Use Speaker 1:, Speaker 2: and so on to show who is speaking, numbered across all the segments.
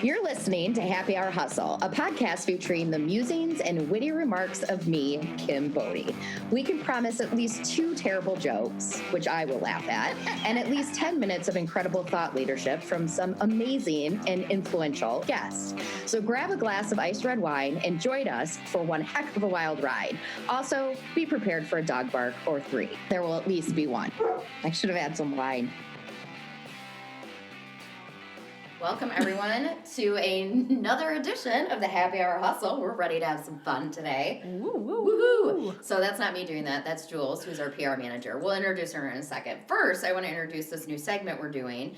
Speaker 1: You're listening to Happy Hour Hustle, a podcast featuring the musings and witty remarks of me, Kim Bodie. We can promise at least 2 terrible jokes, which I will laugh at, and at least 10 minutes of incredible thought leadership from some amazing and influential guests. So grab a glass of iced red wine and join us for one heck of a wild ride. Also, be prepared for a dog bark or 3. There will at least be one. I should have had some wine.
Speaker 2: Welcome, everyone, to another edition of the Happy Hour Hustle. We're ready to have some fun today. Woohoo! So that's not me doing that. That's Jules, who's our PR manager. We'll introduce her in a second. First, I want to introduce this new segment we're doing,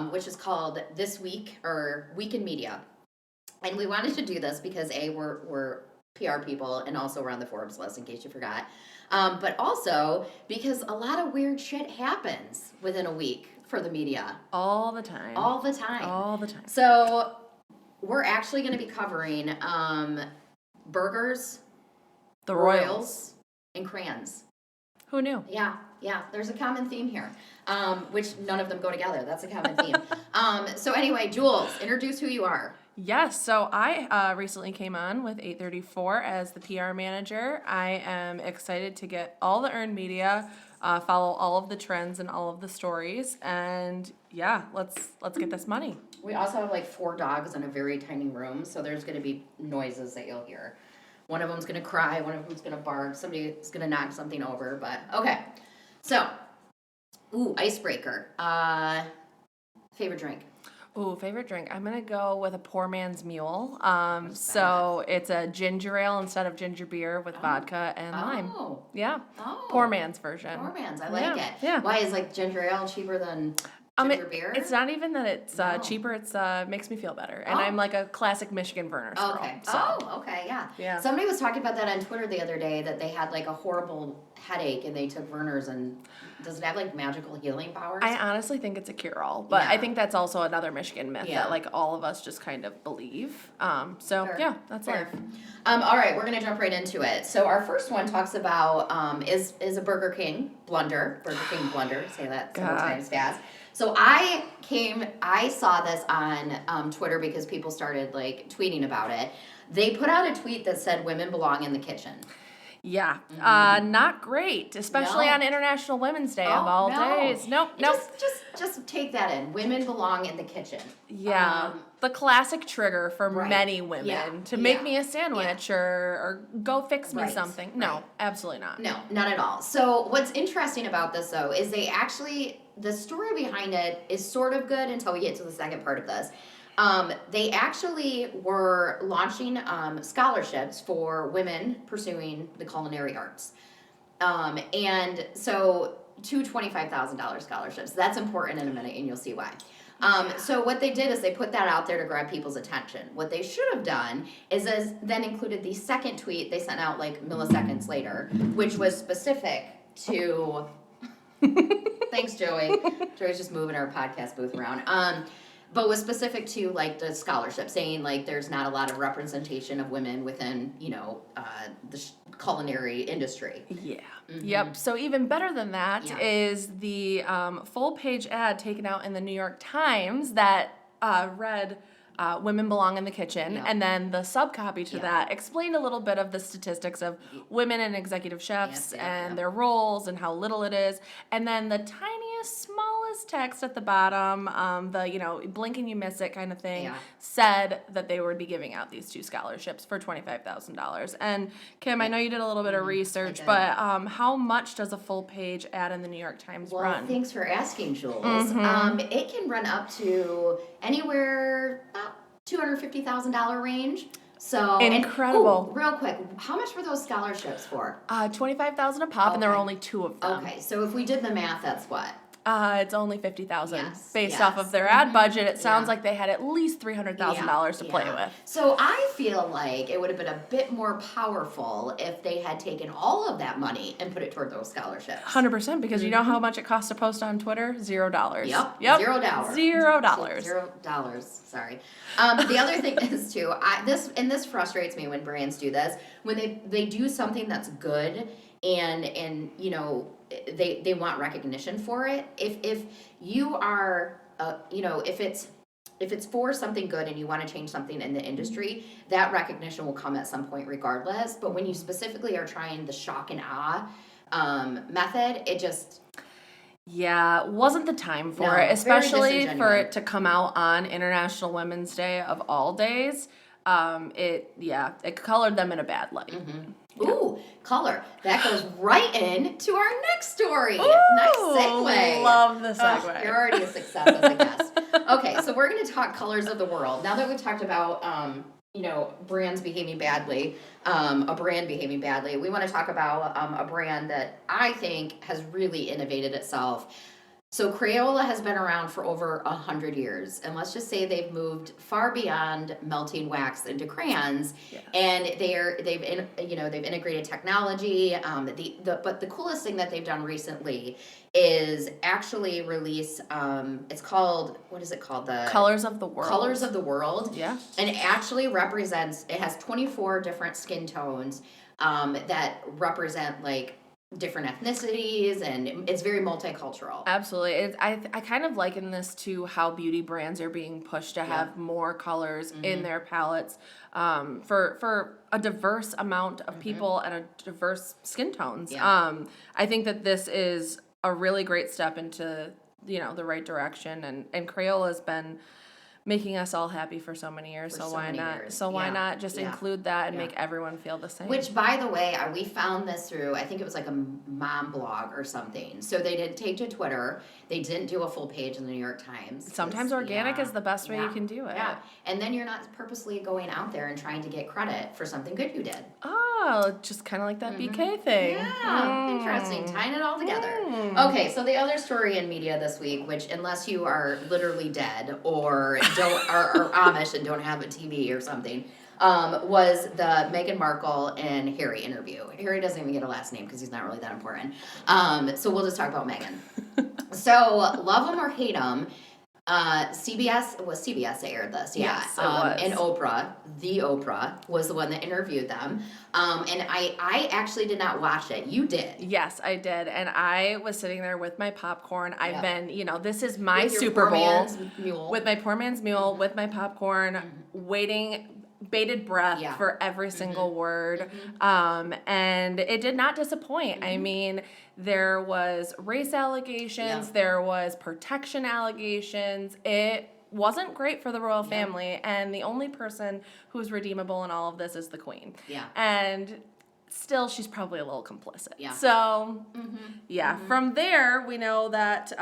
Speaker 2: which is called This Week, or Week in Media. And we wanted to do this because, A, we're PR people, and also we're on the Forbes list, in case you forgot. But also because a lot of weird shit happens within a week for the media.
Speaker 3: All the time.
Speaker 2: So we're actually going to be covering burgers,
Speaker 3: the Royals,
Speaker 2: and crayons.
Speaker 3: Who knew?
Speaker 2: Yeah. There's a common theme here, which none of them go together. That's a common theme. So anyway, Jules, introduce who you are.
Speaker 3: Yes, so I recently came on with 834 as the PR manager. I am excited to get all the earned media, follow all of the trends and all of the stories, and yeah, let's get this money.
Speaker 2: We also have like 4 dogs in a very tiny room, so there's going to be noises that you'll hear. One of them's going to cry, one of them's going to bark, somebody's going to knock something over, but okay. So, icebreaker. Favorite drink?
Speaker 3: Ooh, favorite drink. I'm going to go with a poor man's mule. So it's a ginger ale instead of ginger beer with vodka and lime. Yeah. Poor man's version.
Speaker 2: Poor man's. I like it.
Speaker 3: Yeah.
Speaker 2: Why is like ginger ale cheaper than ginger beer?
Speaker 3: It's not even that it's cheaper. It's makes me feel better. And I'm like a classic Michigan Vernors girl.
Speaker 2: Okay.
Speaker 3: So.
Speaker 2: Okay.
Speaker 3: Yeah.
Speaker 2: Somebody was talking about that on Twitter the other day, that they had like a horrible headache and they took Vernors, and does it have like magical healing powers?
Speaker 3: I honestly think it's a cure-all, but I think that's also another Michigan myth that like all of us just kind of believe. That's
Speaker 2: Fair.
Speaker 3: life.
Speaker 2: All right, we're gonna jump right into it. So our first one talks about is a Burger King blunder. Say that several times fast. So I saw this on Twitter because people started like tweeting about it. They put out a tweet that said women belong in the kitchen.
Speaker 3: Yeah, not great, especially on International Women's Day of all days. Nope.
Speaker 2: Just take that in. Women belong in the kitchen.
Speaker 3: Yeah, the classic trigger for many women to make me a sandwich or go fix me something. No, absolutely not.
Speaker 2: No, not at all. So what's interesting about this, though, is the story behind it is sort of good until we get to the second part of this. They actually were launching scholarships for women pursuing the culinary arts. And so 2 $25,000 scholarships. That's important in a minute, and you'll see why. So what they did is they put that out there to grab people's attention. What they should have done is then included the second tweet they sent out like milliseconds later, which was specific to... Thanks, Joey. Joey's just moving our podcast booth around. But was specific to like the scholarship, saying like there's not a lot of representation of women within, the culinary industry.
Speaker 3: Yeah. Mm-hmm. Yep. So even better than that is the full page ad taken out in the New York Times that read women belong in the kitchen, and then the subcopy to that explained a little bit of the statistics of women and executive chefs and their roles and how little it is, and then the tiniest, smallest text at the bottom, the blink and you miss it kind of thing, said that they would be giving out these 2 scholarships for $25,000. And Kim, I know you did a little bit of research, but how much does a full page ad in the New York Times run?
Speaker 2: Well, thanks for asking, Jules. It can run up to anywhere about $250,000 range. So
Speaker 3: incredible.
Speaker 2: Real quick, how much were those scholarships for?
Speaker 3: $25,000 a pop, and there were only 2 of them.
Speaker 2: Okay, so if we did the math, that's what?
Speaker 3: It's only $50,000 based off of their ad budget. It sounds like they had at least $300,000 to play with.
Speaker 2: So I feel like it would have been a bit more powerful if they had taken all of that money and put it toward those scholarships.
Speaker 3: 100%, because you know how much it costs to post on Twitter? $0.
Speaker 2: Yep.
Speaker 3: $0.
Speaker 2: $0. Sorry. The other thing is too, this frustrates me when brands do this, when they do something that's good and they want recognition for it. If you are if it's if it's for something good and you want to change something in the industry, that recognition will come at some point regardless. But when you specifically are trying the shock and awe method, it just...
Speaker 3: Yeah, wasn't the time for
Speaker 2: No,
Speaker 3: it,
Speaker 2: very
Speaker 3: especially for
Speaker 2: disingenuous.
Speaker 3: it to come out on International Women's Day of all days. It colored them in a bad light.
Speaker 2: Ooh, color. That goes right into our next story.
Speaker 3: Ooh,
Speaker 2: Nice segue.
Speaker 3: love the segue.
Speaker 2: Oh, you're already a success as a guest. Okay, so we're going to talk colors of the world. Now that we've talked about, brands behaving badly, a brand behaving badly, we want to talk about a brand that I think has really innovated itself. So Crayola has been around for over 100 years, and let's just say they've moved far beyond melting wax into crayons, and they've integrated technology. But the coolest thing that they've done recently is actually release. It's called, what is it called? The
Speaker 3: Colors of the World.
Speaker 2: Colors of the World.
Speaker 3: Yeah.
Speaker 2: And it actually represents. It has 24 different skin tones that represent like different ethnicities, and it's very multicultural.
Speaker 3: Absolutely. I kind of liken this to how beauty brands are being pushed to have more colors in their palettes for a diverse amount of people and a diverse skin tones. I think that this is a really great step into the right direction, and Crayola has been making us all happy for so many years. So why not? So why not just include that and make everyone feel the same?
Speaker 2: Which, by the way, we found this through, I think it was like a mom blog or something. So they did take to Twitter. They didn't do a full page in the New York Times.
Speaker 3: Sometimes organic is the best way you can do it.
Speaker 2: Yeah, and then you're not purposely going out there and trying to get credit for something good you did.
Speaker 3: Oh, just kind of like that BK thing.
Speaker 2: Yeah, interesting. Tying it all together. Okay, so the other story in media this week, which unless you are literally dead or are Amish and don't have a TV or something, was the Meghan Markle and Harry interview. Harry doesn't even get a last name because he's not really that important. So we'll just talk about Meghan. So love him or hate him, CBS that aired this,
Speaker 3: Yes, it was.
Speaker 2: and Oprah was the one that interviewed them, and I actually did not watch it. You did?
Speaker 3: Yes, I did, and I was sitting there with my popcorn. I've been, this is my
Speaker 2: With your
Speaker 3: Super
Speaker 2: poor
Speaker 3: Bowl
Speaker 2: man's mule.
Speaker 3: with my poor man's mule, with my popcorn, waiting. Bated breath for every single word. And it did not disappoint. I mean, there was race allegations, there was protection allegations. It wasn't great for the royal family, and the only person who's redeemable in all of this is the queen. Yeah. And still, she's probably a little complicit. Yeah. So, from there, we know that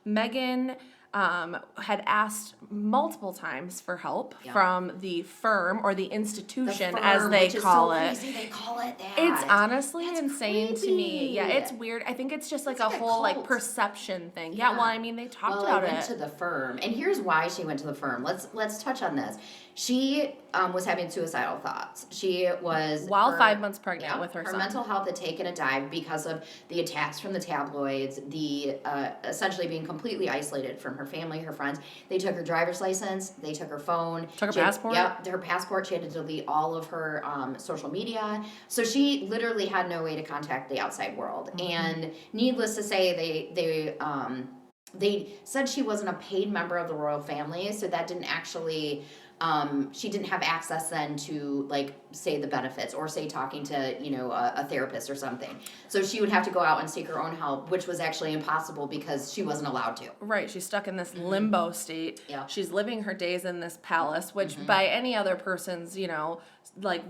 Speaker 3: Meghan had asked multiple times for help from the firm or the institution, as they call it.
Speaker 2: Crazy they call it that.
Speaker 3: It's honestly
Speaker 2: That's
Speaker 3: insane
Speaker 2: creepy.
Speaker 3: to me. Yeah, it's weird. I think it's just like a whole like perception thing. Yeah, well, I mean, they talked about it.
Speaker 2: Went to the firm, and here's why she went to the firm. Let's touch on this. She was having suicidal thoughts. She was
Speaker 3: while 5 months pregnant with her son.
Speaker 2: Her mental health had taken a dive because of the attacks from the tabloids, the essentially being completely isolated from her family, her friends. They took her driver's license, they took her phone,
Speaker 3: took her passport.
Speaker 2: Yep, her passport. She had to delete all of her social media, so she literally had no way to contact the outside world. And needless to say, they said she wasn't a paid member of the royal family, so that didn't actually. She didn't have access then to, like, say the benefits or say talking to, a therapist or something. So she would have to go out and seek her own help, which was actually impossible because she wasn't allowed to.
Speaker 3: Right. She's stuck in this limbo state.
Speaker 2: Yeah.
Speaker 3: She's living her days in this palace, which by any other person's,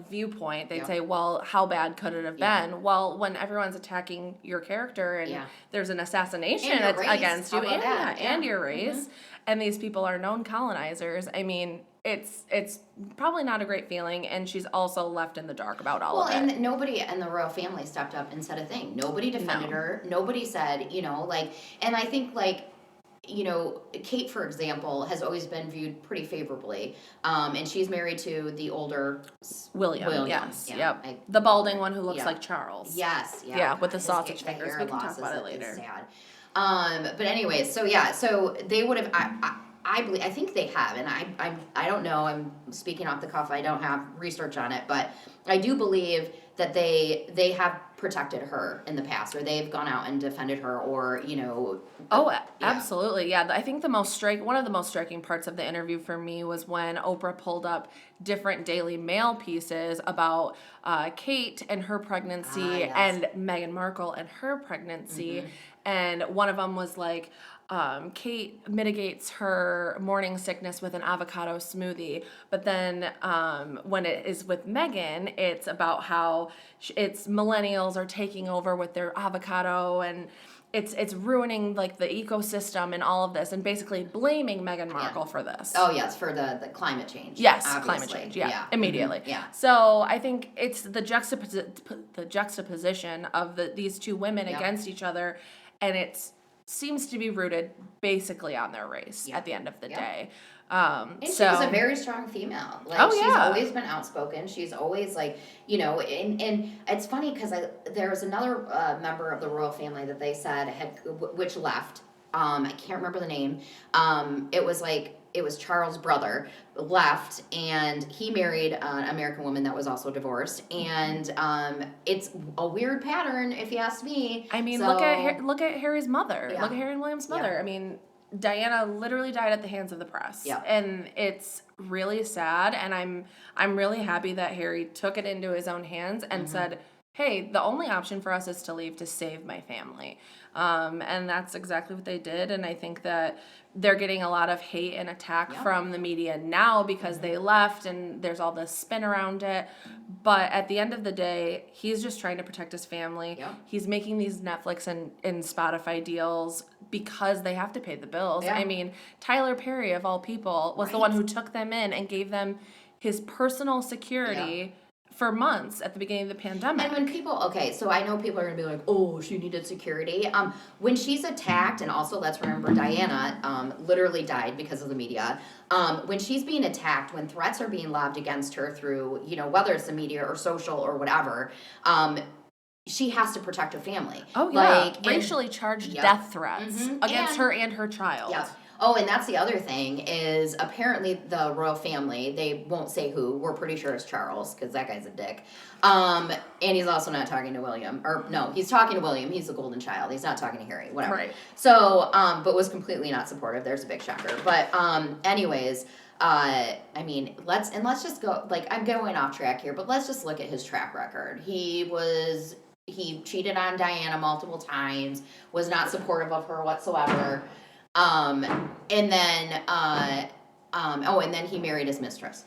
Speaker 3: viewpoint, they'd say, well, how bad could it have been? Well, when everyone's attacking your character and there's an assassination against you and your race, and these people are known colonizers, I mean, it's probably not a great feeling, and she's also left in the dark about all of it.
Speaker 2: Well, and nobody in the royal family stepped up and said a thing. Nobody defended her. Nobody said, and I think, Kate, for example, has always been viewed pretty favorably, and she's married to the older
Speaker 3: William. Yes, yep. The balding one who looks like Charles.
Speaker 2: Yes, yeah.
Speaker 3: Yeah, with the sausage fingers. We can talk about it later.
Speaker 2: Sad. But anyways, so they would have. I think they have, and I don't know. I'm speaking off the cuff. I don't have research on it, but I do believe that they have protected her in the past, or they've gone out and defended her, or
Speaker 3: Absolutely. Yeah, I think one of the most striking parts of the interview for me was when Oprah pulled up different Daily Mail pieces about Kate and her pregnancy
Speaker 2: yes.
Speaker 3: and Meghan Markle and her pregnancy, and one of them was like, Kate mitigates her morning sickness with an avocado smoothie, but then when it is with Meghan, it's about how it's millennials are taking over with their avocado, and it's ruining like the ecosystem and all of this, and basically blaming Meghan Markle for this.
Speaker 2: Oh yes, for the climate change.
Speaker 3: Yes,
Speaker 2: obviously.
Speaker 3: climate change. Yeah, immediately.
Speaker 2: Yeah.
Speaker 3: So I think it's the juxtaposition of these two women against each other, and it's seems to be rooted basically on their race at the end of the day.
Speaker 2: And she's a very strong female. Like, she's always been outspoken. She's always like, and it's funny because there was another member of the royal family that they said which left. I can't remember the name. It was Charles' brother left, and he married an American woman that was also divorced, and it's a weird pattern, if you ask me.
Speaker 3: I mean, look at Harry's mother.
Speaker 2: Yeah.
Speaker 3: Look at Harry and William's mother.
Speaker 2: Yeah.
Speaker 3: I mean, Diana literally died at the hands of the press.
Speaker 2: Yeah.
Speaker 3: And it's really sad, and I'm really happy that Harry took it into his own hands and said, hey, the only option for us is to leave to save my family. And that's exactly what they did. And I think that they're getting a lot of hate and attack from the media now because they left, and there's all this spin around it. But at the end of the day, he's just trying to protect his family.
Speaker 2: Yeah.
Speaker 3: He's making these Netflix and Spotify deals because they have to pay the bills.
Speaker 2: Yeah.
Speaker 3: I mean, Tyler Perry, of all people, was the one who took them in and gave them his personal security for months at the beginning of the pandemic.
Speaker 2: And when people, so I know people are going to be like, oh, she needed security. When she's attacked, and also let's remember Diana literally died because of the media. When she's being attacked, when threats are being lobbed against her through, whether it's the media or social or whatever, she has to protect her family.
Speaker 3: Oh, yeah. Racially charged death threats against her and her child.
Speaker 2: Yes. Oh, and that's the other thing is apparently the royal family, they won't say who, we're pretty sure it's Charles, because that guy's a dick. And he's also not talking to William. Or, no, he's talking to William. He's the golden child. He's not talking to Harry. Whatever.
Speaker 3: Right.
Speaker 2: So, but was completely not supportive. There's a big shocker. But anyways, I mean, let's just go, like, I'm going off track here, but let's just look at his track record. He cheated on Diana multiple times, was not supportive of her whatsoever. And then he married his mistress.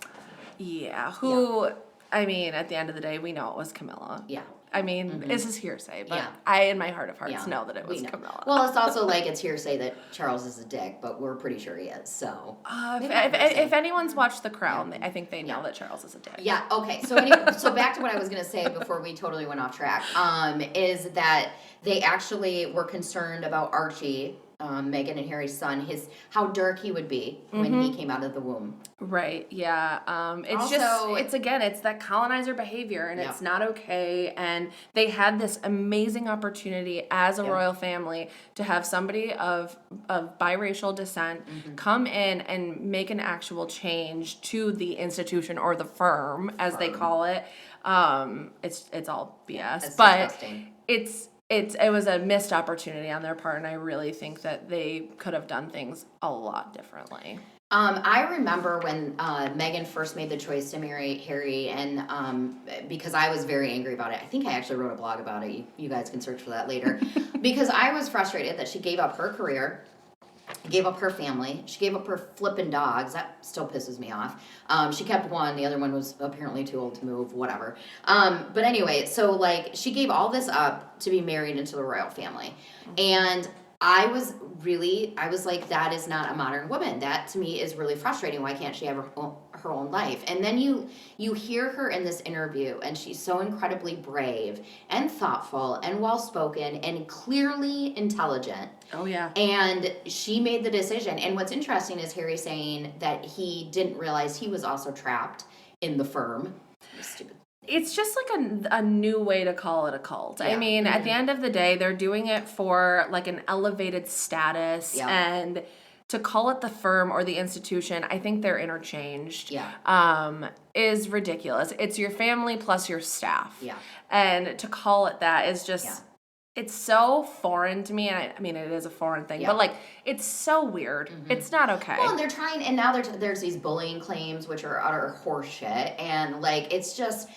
Speaker 3: Yeah, who, I mean, at the end of the day, we know it was Camilla.
Speaker 2: Yeah.
Speaker 3: I mean, this is hearsay, but I, in my heart of hearts, know that it was Camilla.
Speaker 2: Well, it's also like it's hearsay that Charles is a dick, but we're pretty sure he is, so.
Speaker 3: If anyone's watched The Crown, I think they know that Charles is a dick.
Speaker 2: Yeah, okay. So anyway, so back to what I was going to say before we totally went off track, is that they actually were concerned about Archie, Meghan and Harry's son, how dark he would be when he came out of the womb.
Speaker 3: Right, yeah. It's it's that colonizer behavior, and it's not okay. And they had this amazing opportunity as a royal family to have somebody of biracial descent come in and make an actual change to the institution or the firm, as they call it. It's all BS,
Speaker 2: it's
Speaker 3: but
Speaker 2: disgusting.
Speaker 3: It was a missed opportunity on their part, and I really think that they could have done things a lot differently.
Speaker 2: I remember when Meghan first made the choice to marry Harry, and because I was very angry about it. I think I actually wrote a blog about it. You guys can search for that later. Because I was frustrated that she gave up her career, gave up her family, she gave up her flippin' dogs. That still pisses me off. She kept one, the other one was apparently too old to move, whatever. But anyway, so like she gave all this up to be married into the royal family. And I was like, that is not a modern woman. That to me is really frustrating. Why can't she have her own life? And then you hear her in this interview, and she's so incredibly brave and thoughtful and well-spoken and clearly intelligent.
Speaker 3: Oh, yeah.
Speaker 2: And she made the decision. And what's interesting is Harry saying that he didn't realize he was also trapped in the firm. Stupid.
Speaker 3: It's just like a new way to call it a cult. Yeah. I mean, at the end of the day, they're doing it for like an elevated status, and to call it the firm or the institution, I think they're interchanged.
Speaker 2: Yeah.
Speaker 3: Is ridiculous. It's your family plus your staff.
Speaker 2: Yeah.
Speaker 3: And to call it that is just, it's so foreign to me. And I mean, it is a foreign thing, but like, it's so weird. It's not okay.
Speaker 2: Well, and they're trying, and now there's these bullying claims, which are utter horseshit. And like, it's just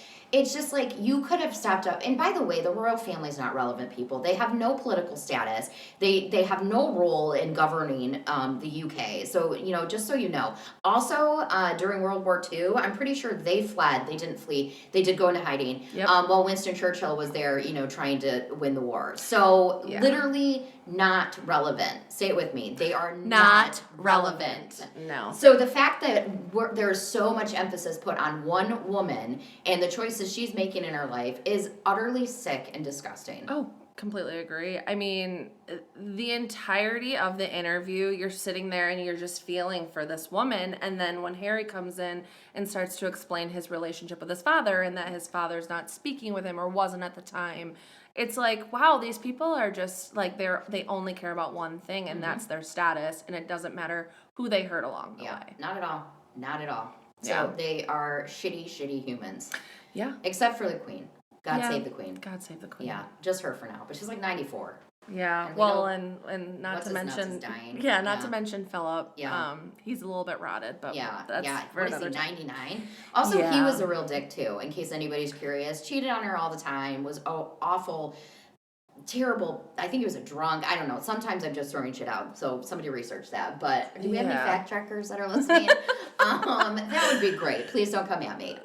Speaker 2: like you could have stepped up. And by the way, the royal family is not relevant people. They have no political status. They have no role in governing the UK. So, just so you know. Also, during World War II, I'm pretty sure they fled. They didn't flee. They did go into hiding.
Speaker 3: Yep.
Speaker 2: While Winston Churchill was there, trying to win the war. So, literally not relevant. Say it with me. They are not relevant.
Speaker 3: No.
Speaker 2: So the fact that there's so much emphasis put on one woman and the choices she's making in her life is utterly sick and disgusting.
Speaker 3: Oh, completely agree. I mean, the entirety of the interview, you're sitting there and you're just feeling for this woman. And then when Harry comes in and starts to explain his relationship with his father and that his father's not speaking with him or wasn't at the time, it's like, wow, these people are just like, they only care about one thing, and that's their status, and it doesn't matter who they hurt along the way.
Speaker 2: Not at all. Not at all. So they are shitty humans.
Speaker 3: Yeah.
Speaker 2: Except for the Queen. God save the Queen.
Speaker 3: God save the Queen.
Speaker 2: Yeah, just her for now. But she's like 94.
Speaker 3: Yeah, and not to mention, to mention Philip. Yeah, he's a little bit rotted, but that's for
Speaker 2: what is he, 99? Also, he was a real dick too. In case anybody's curious, cheated on her all the time. Was awful, terrible. I think he was a drunk. I don't know. Sometimes I'm just throwing shit out. So somebody research that. But do we have any fact checkers that are listening? That would be great. Please don't come at me.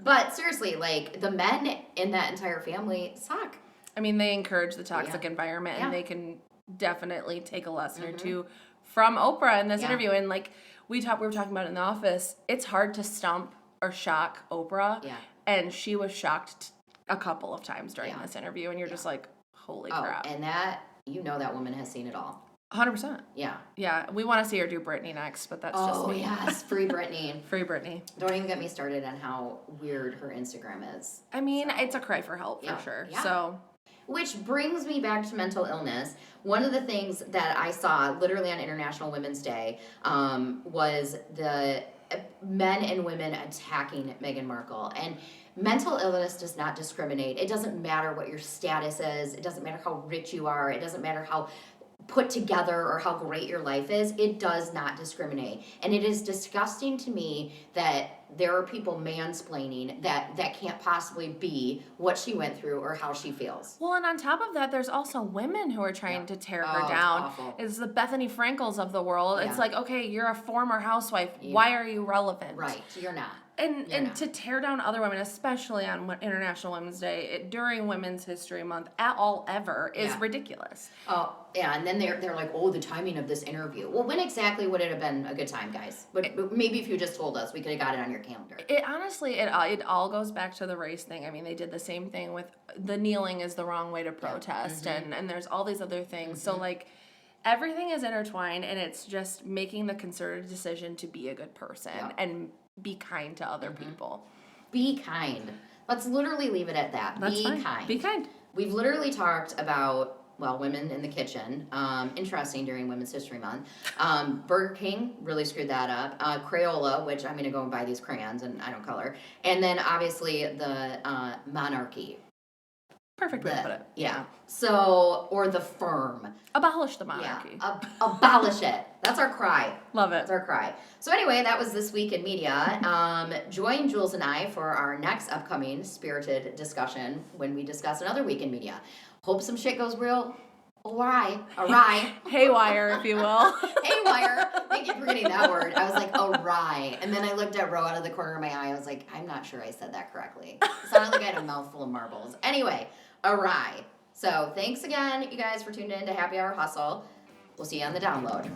Speaker 2: But seriously, like the men in that entire family suck.
Speaker 3: I mean, they encourage the toxic environment, and they can definitely take a lesson or two from Oprah in this interview. And like we were talking about in the office, it's hard to stump or shock Oprah. Yeah. And she was shocked a couple of times during this interview, and you're just like, holy crap.
Speaker 2: And that woman has seen it all.
Speaker 3: 100%.
Speaker 2: Yeah.
Speaker 3: Yeah. We want to see her do Britney next, but that's just me.
Speaker 2: Oh, yes. Free Britney.
Speaker 3: Free Britney.
Speaker 2: Don't even get me started on how weird her Instagram is.
Speaker 3: I mean, it's a cry for help for sure. Yeah. So.
Speaker 2: Which brings me back to mental illness. One of the things that I saw literally on International Women's Day was the men and women attacking Meghan Markle. And mental illness does not discriminate. It doesn't matter what your status is. It doesn't matter how rich you are. It doesn't matter how put together or how great your life is. It does not discriminate. And it is disgusting to me that there are people mansplaining that can't possibly be what she went through or how she feels.
Speaker 3: Well, and on top of that, there's also women who are trying to tear her down. It's the Bethany Frankels of the world. It's like, okay, you're a former housewife. Why are you relevant?
Speaker 2: Right, you're not.
Speaker 3: And to tear down other women, especially on International Women's Day, during Women's History Month, at all ever, is ridiculous.
Speaker 2: Oh, yeah, and then they're like, oh, the timing of this interview. Well, when exactly would it have been a good time, guys? But maybe if you just told us, we could have got it on your calendar.
Speaker 3: It honestly, it all goes back to the race thing. I mean, they did the same thing with the kneeling is the wrong way to protest, and there's all these other things. So, like, everything is intertwined, and it's just making the concerted decision to be a good person and be kind to other people.
Speaker 2: Be kind. Let's literally leave it at that.
Speaker 3: That's fine.
Speaker 2: Kind.
Speaker 3: Be kind.
Speaker 2: We've literally talked about, women in the kitchen. Interesting during Women's History Month. Burger King really screwed that up. Crayola, which I'm going to go and buy these crayons and I don't color. And then obviously the monarchy.
Speaker 3: Perfect way to put it.
Speaker 2: Yeah. So, or the firm.
Speaker 3: Abolish the monarchy.
Speaker 2: Yeah. Abolish it. That's our cry.
Speaker 3: Love it.
Speaker 2: That's our cry. So anyway, that was This Week in Media. Join Jules and I for our next upcoming spirited discussion when we discuss another week in media. Hope some shit goes real awry.
Speaker 3: Haywire, if you will.
Speaker 2: Haywire. Thank you for getting that word. I was like, awry. And then I looked at Ro out of the corner of my eye. I was like, I'm not sure I said that correctly. It sounded like I had a mouthful of marbles. Anyway, awry. So thanks again, you guys, for tuning in to Happy Hour Hustle. We'll see you on the download.